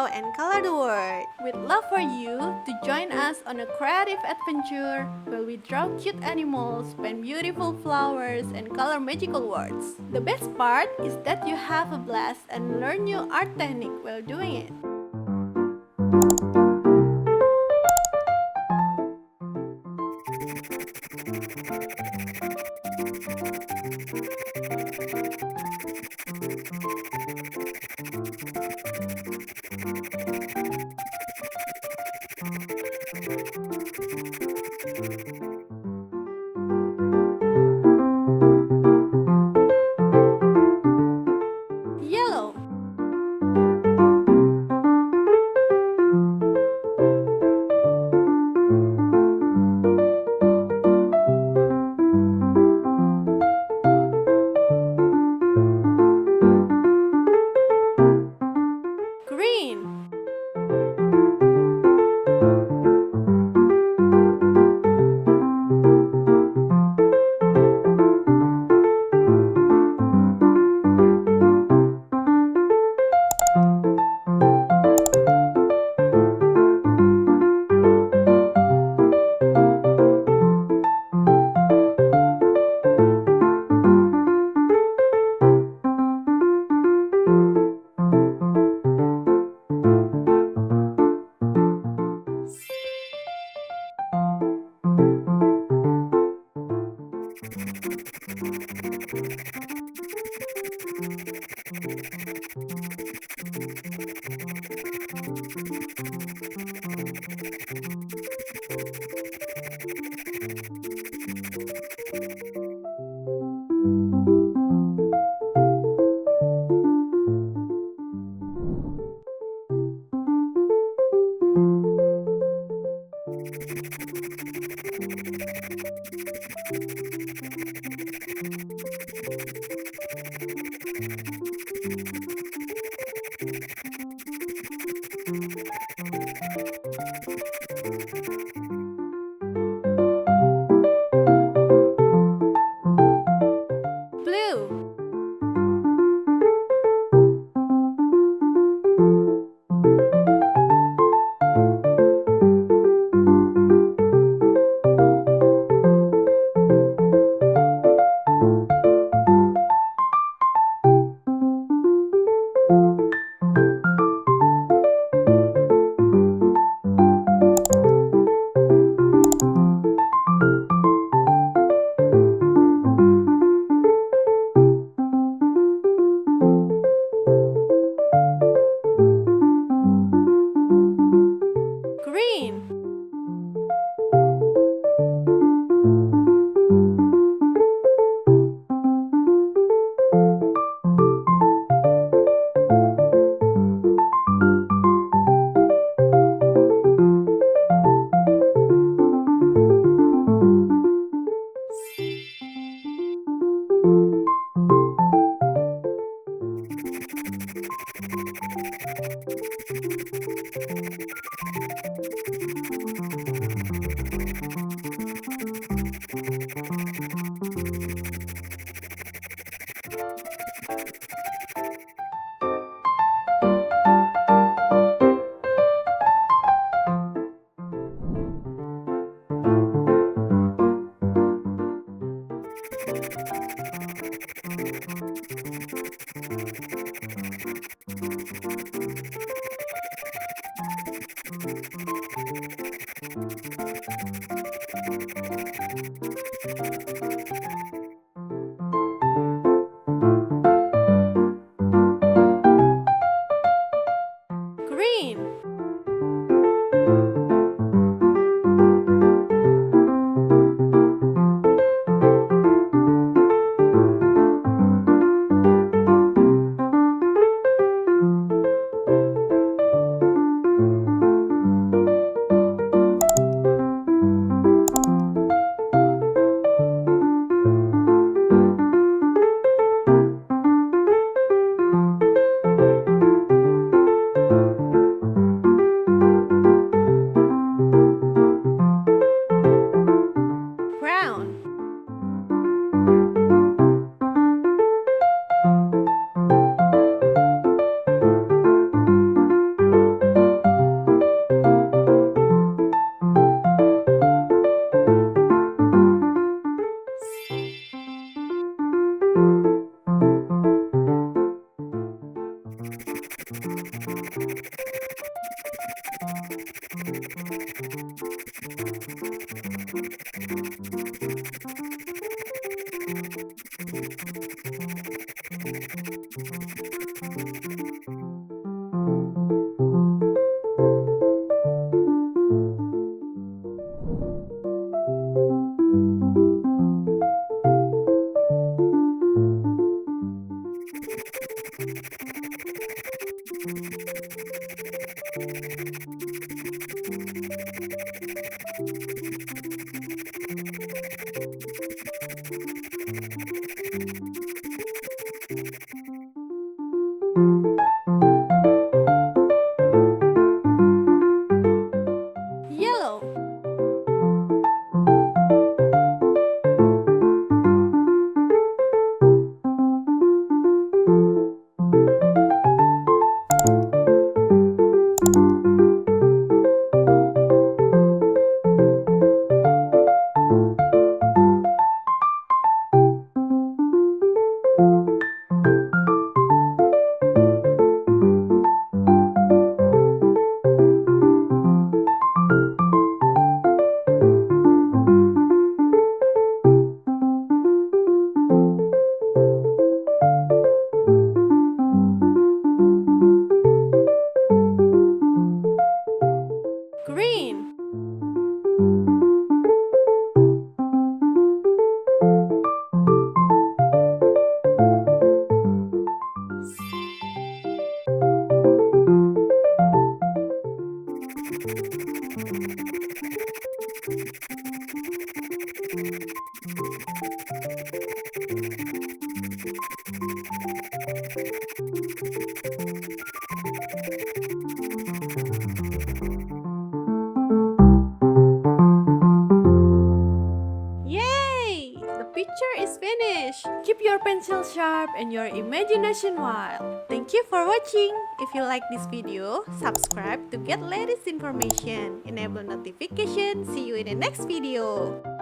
draw and color the world. We'd love for you to join us on a creative adventure where we draw cute animals, paint beautiful flowers, and color magical words. The best part is that you have a blast and learn new art technique while doing it. Yellow, green, blue, green, green, Yellow. Green. Yay! The picture is finished! Keep your pencil sharp and your imagination wild. Thank you for watching. If you like this video, subscribe to get latest information. Enable notification. See you in the next video.